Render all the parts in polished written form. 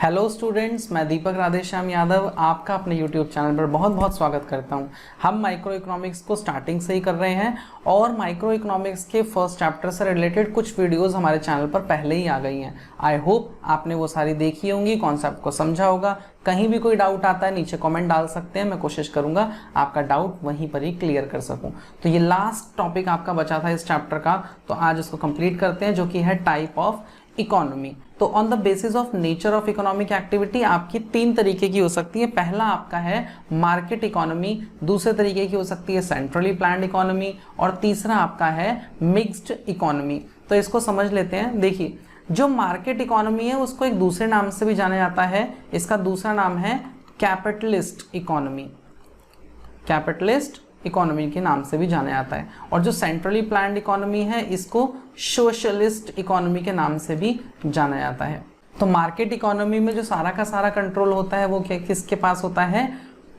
Hello students, मैं दीपक राधेश्याम यादव आपका अपने यूट्यूब चैनल पर बहुत बहुत स्वागत करता हूं। हम माइक्रो इकोनॉमिक्स को स्टार्टिंग से ही कर रहे हैं और माइक्रो इकोनॉमिक्स के फर्स्ट चैप्टर से रिलेटेड कुछ वीडियोस हमारे चैनल पर पहले ही आ गई हैं। आई होप आपने वो सारी देखी होंगी, कॉन्सेप्ट को समझा होगा। कहीं भी कोई डाउट आता है नीचे कमेंट डाल सकते हैं, मैं कोशिश करूंगा आपका डाउट वहीं पर ही क्लियर कर सकूं। तो ये लास्ट टॉपिक आपका बचा था इस चैप्टर का, तो आज उसको कंप्लीट करते हैं, जो कि है टाइप ऑफ इकोनॉमी। तो on the basis of nature of economic activity आपकी तीन तरीके की हो सकती है। पहला आपका है मार्केट इकोनॉमी, दूसरे तरीके की हो सकती है सेंट्रली प्लान्ड इकोनॉमी, और तीसरा आपका है मिक्स्ड इकोनॉमी। तो इसको समझ लेते हैं। देखिए, जो मार्केट इकोनॉमी है उसको एक दूसरे नाम से भी जाना जाता है। इसका दूसरा नाम है कैपिटलिस्ट इकोनॉमी, कैपिटलिस्ट इकोनॉमी के नाम से भी जाना जाता है। और जो सेंट्रली प्लान्ड इकोनॉमी है इसको सोशलिस्ट इकोनॉमी के नाम से भी जाना जाता है। तो मार्केट इकोनॉमी में जो सारा का सारा कंट्रोल होता है वो किसके पास होता है?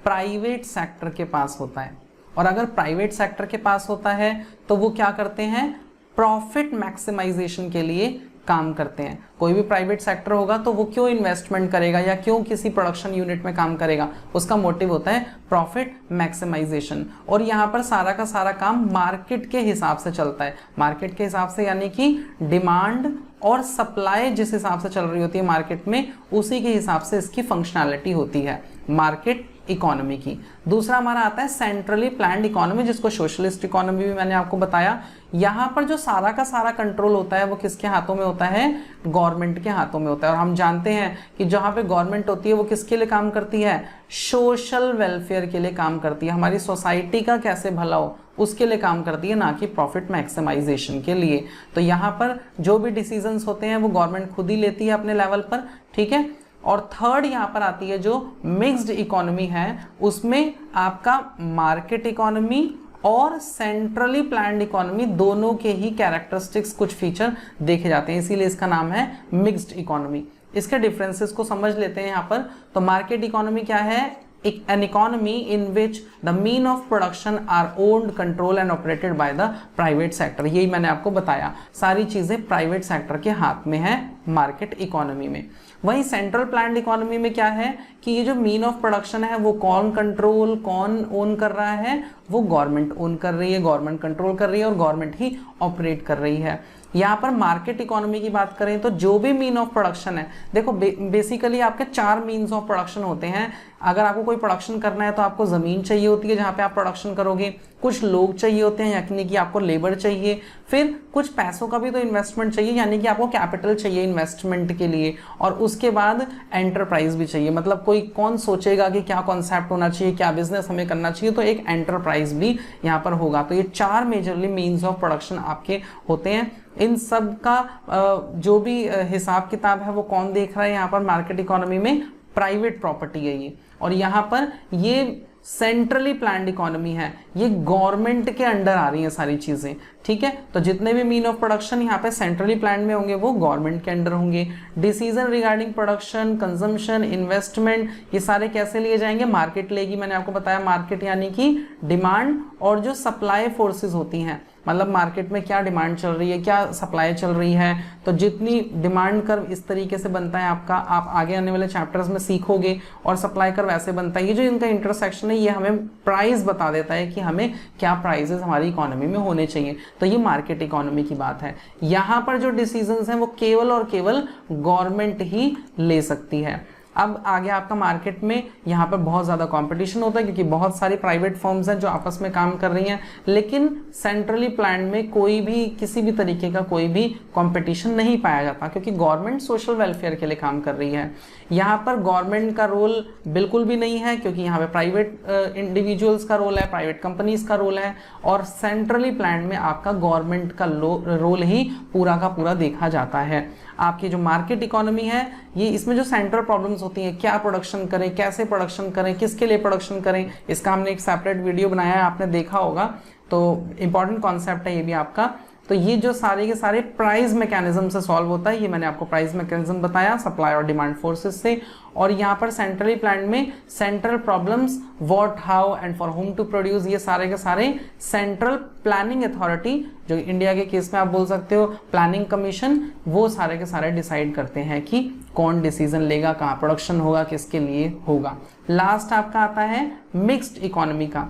प्राइवेट सेक्टर के पास होता है। और अगर प्राइवेट सेक्टर के पास होता है तो वो क्या करते हैं? प्रॉफिट मैक्सिमाइजेशन के लिए काम करते हैं। कोई भी प्राइवेट सेक्टर होगा तो वो क्यों इन्वेस्टमेंट करेगा या क्यों किसी प्रोडक्शन यूनिट में काम करेगा? उसका मोटिव होता है प्रॉफिट मैक्सिमाइजेशन। और यहाँ पर सारा का सारा काम मार्केट के हिसाब से चलता है। मार्केट के हिसाब से यानी कि डिमांड और सप्लाई जिस हिसाब से चल रही होती है मार्केट में, उसी के हिसाब से इसकी फंक्शनैलिटी होती है मार्केट इकोनॉमी की। दूसरा हमारा आता है सेंट्रली प्लान्ड इकोनॉमी, जिसको सोशलिस्ट इकोनॉमी भी मैंने आपको बताया। यहाँ पर जो सारा का सारा कंट्रोल होता है वो किसके हाथों में होता है? गवर्नमेंट के हाथों में होता है। और हम जानते हैं कि जहाँ पे गवर्नमेंट होती है वो किसके लिए काम करती है? सोशल वेलफेयर के लिए काम करती है। हमारी सोसाइटी का कैसे भला हो उसके लिए काम करती है, ना कि प्रॉफिट मैक्सिमाइजेशन के लिए। तो यहाँ पर जो भी डिसीजंस होते हैं वो गवर्नमेंट खुद ही लेती है अपने लेवल पर, ठीक है। और थर्ड यहाँ पर आती है जो मिक्स्ड इकोनॉमी है, उसमें आपका मार्केट इकोनॉमी और सेंट्रली प्लान्ड इकोनॉमी दोनों के ही कैरेक्टरिस्टिक्स, कुछ फीचर देखे जाते हैं, इसीलिए इसका नाम है मिक्स्ड इकोनॉमी। इसके डिफरेंसेस को समझ लेते हैं यहाँ पर। तो मार्केट इकोनॉमी क्या है? an economy in which the mean of production are owned, controlled and operated by the private sector। यही मैंने आपको बताया, सारी चीजें प्राइवेट सेक्टर के हाथ में है मार्केट इकोनॉमी में। वहीं सेंट्रल प्लान्ड इकोनॉमी में क्या है कि ये जो मीन ऑफ प्रोडक्शन है वो कौन कंट्रोल, कौन ओन कर रहा है? वो गवर्नमेंट ओन कर रही है, गवर्नमेंट कंट्रोल कर रही है और गवर्नमेंट ही ऑपरेट कर रही है। यहाँ पर मार्केट इकोनॉमी की बात करें तो जो भी मीन ऑफ प्रोडक्शन है, देखो बेसिकली आपके चार मीन्स ऑफ प्रोडक्शन होते हैं। अगर आपको कोई प्रोडक्शन करना है तो आपको ज़मीन चाहिए होती है जहाँ पे आप प्रोडक्शन करोगे, कुछ लोग चाहिए होते हैं यानी कि आपको लेबर चाहिए, फिर कुछ पैसों का भी तो इन्वेस्टमेंट चाहिए यानी कि आपको कैपिटल चाहिए इन्वेस्टमेंट के लिए, और उसके बाद एंटरप्राइज भी चाहिए। मतलब कोई कौन सोचेगा कि क्या कॉन्सेप्ट होना चाहिए, क्या बिजनेस हमें करना चाहिए, तो एक एंटरप्राइज भी यहाँ पर होगा। तो ये चार मेजरली मीन्स ऑफ प्रोडक्शन आपके होते हैं। इन सब का जो भी हिसाब किताब है वो कौन देख रहा है? यहाँ पर मार्केट इकोनॉमी में प्राइवेट प्रॉपर्टी है ये, और यहाँ पर ये सेंट्रली प्लान्ड इकोनॉमी है, ये गवर्नमेंट के अंडर आ रही हैं सारी चीजें, ठीक है। तो जितने भी मीन ऑफ प्रोडक्शन यहाँ पे सेंट्रली प्लान्ड में होंगे वो गवर्नमेंट के अंडर होंगे। Decision regarding production, consumption, investment, ये सारे कैसे लिए जाएंगे? मार्केट लेगी। मैंने आपको बताया मार्केट यानी कि डिमांड और जो सप्लाई फोर्सेस होती हैं, मतलब मार्केट में क्या डिमांड चल रही है, क्या सप्लाई चल रही है। तो जितनी डिमांड कर्व इस तरीके से बनता है आपका, आप आगे आने वाले चैप्टर्स में सीखोगे, और सप्लाई कर्व ऐसे बनता है। ये जो इनका इंटरसेक्शन है ये हमें प्राइस बता देता है कि हमें क्या प्राइसेस हमारी इकोनॉमी में होने चाहिए। तो ये मार्केट इकोनॉमी की बात है। यहाँ पर जो डिसीजंस हैं वो केवल और केवल गवर्नमेंट ही ले सकती है। अब आगे आपका मार्केट में यहाँ पर बहुत ज़्यादा कंपटीशन होता है क्योंकि बहुत सारी प्राइवेट फर्म्स हैं जो आपस में काम कर रही हैं, लेकिन सेंट्रली प्लान्ड में कोई भी किसी भी तरीके का कोई भी कंपटीशन नहीं पाया जाता क्योंकि गवर्नमेंट सोशल वेलफेयर के लिए काम कर रही है। यहाँ पर गवर्नमेंट का रोल बिल्कुल भी नहीं है क्योंकि यहाँ पे प्राइवेट इंडिविजुअल्स का रोल है, प्राइवेट कंपनीज का रोल है, और सेंट्रली प्लान्ड में आपका गवर्नमेंट का रोल ही पूरा का पूरा देखा जाता है। आपकी जो मार्केट इकोनॉमी है ये, इसमें जो सेंट्रल प्रॉब्लम्स होती हैं, क्या प्रोडक्शन करें, कैसे प्रोडक्शन करें, किसके लिए प्रोडक्शन करें, इसका हमने एक सेपरेट वीडियो बनाया है, आपने देखा होगा। तो इंपॉर्टेंट कॉन्सेप्ट है ये भी आपका। तो ये जो सारे के सारे प्राइस मैकेनिज्म से सॉल्व होता है। ये मैंने आपको प्राइस मैकेनिज्म बताया सप्लाई और डिमांड फोर्सेस से। और यहाँ पर सेंट्रली प्लान्ड में central problems, what, how and for whom to produce, ये सारे के सारे सेंट्रल प्लानिंग अथॉरिटी, जो इंडिया के केस में आप बोल सकते हो प्लानिंग कमीशन, वो सारे के सारे डिसाइड करते हैं कि कौन डिसीजन लेगा, कहाँ प्रोडक्शन होगा, किसके लिए होगा। लास्ट आपका आता है मिक्स्ड इकोनॉमी का।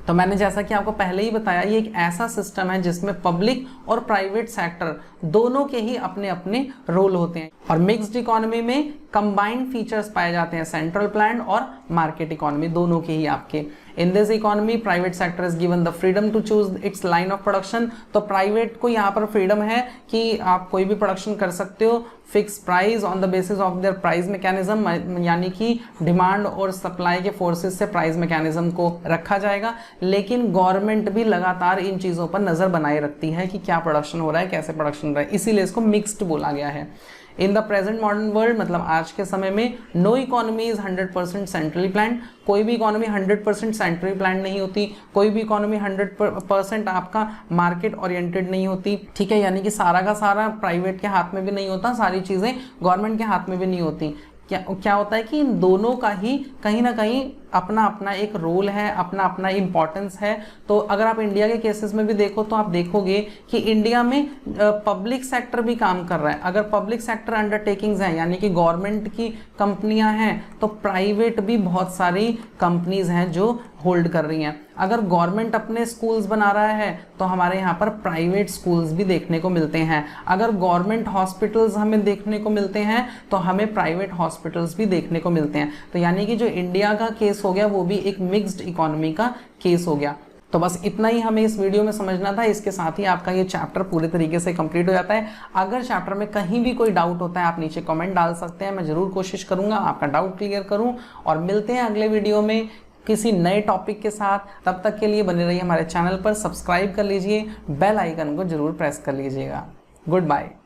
तो मैंने जैसा कि आपको पहले ही बताया, ये एक ऐसा सिस्टम है जिसमें पब्लिक और प्राइवेट सेक्टर दोनों के ही अपने अपने रोल होते हैं। और मिक्स्ड इकोनॉमी में कंबाइंड फीचर्स पाए जाते हैं, सेंट्रल प्लान्ड और मार्केट इकोनॉमी दोनों के ही आपके। In this economy private sector is given the freedom to choose its line of production. तो प्राइवेट को यहाँ पर फ्रीडम है कि आप कोई भी प्रोडक्शन कर सकते हो, fix price on the basis of their price mechanism, यानी कि डिमांड और सप्लाई के फोर्सेस से प्राइस मैकेनिज्म को रखा जाएगा। लेकिन गवर्नमेंट भी लगातार इन चीज़ों पर नज़र बनाए रखती है कि क्या प्रोडक्शन हो रहा है, कैसे प्रोडक्शन हो रहा है, इसीलिए इसको मिक्स्ड बोला गया है। In the present modern world, मतलब आज के समय में, no economy is 100% centrally planned. कोई भी इकोनॉमी 100% सेंट्रली प्लान्ड नहीं होती, कोई भी इकोनॉमी 100% आपका मार्केट ओरिएंटेड नहीं होती, ठीक है। यानी कि सारा का सारा प्राइवेट के हाथ में भी नहीं होता, सारी चीज़ें गवर्नमेंट के हाथ में भी नहीं होती। क्या होता है कि इन दोनों का ही कहीं ना कहीं अपना अपना एक रोल है, अपना अपना इम्पोर्टेंस है। तो अगर आप इंडिया के केसेस में भी देखो तो आप देखोगे कि इंडिया में पब्लिक सेक्टर भी काम कर रहा है। अगर पब्लिक सेक्टर अंडरटेकिंग्स हैं, यानी कि गवर्नमेंट की कंपनियां हैं, तो प्राइवेट भी बहुत सारी कंपनीज हैं जो होल्ड कर रही हैं। अगर गवर्नमेंट अपने स्कूल्स बना रहा है तो हमारे यहाँ पर प्राइवेट स्कूल्स भी देखने को मिलते हैं। अगर गवर्नमेंट हॉस्पिटल्स हमें देखने को मिलते हैं तो हमें प्राइवेट हॉस्पिटल्स भी देखने को मिलते हैं। तो यानी कि जो इंडिया का केस हो गया वो भी एक मिक्स्ड इकोनॉमी का केस हो गया। तो बस इतना ही हमें इस वीडियो में समझना था। इसके साथ ही आपका ये चैप्टर पूरे तरीके से कंप्लीट हो जाता है। अगर चैप्टर में कहीं भी कोई डाउट होता है आप नीचे कमेंट डाल सकते हैं, मैं जरूर कोशिश करूंगा आपका डाउट क्लियर करूं। और मिलते हैं अगले वीडियो में किसी नए टॉपिक के साथ। तब तक के लिए बने रहिए हमारे चैनल पर, सब्सक्राइब कर लीजिए, बेल आइकन को जरूर प्रेस कर लीजिएगा। Good bye.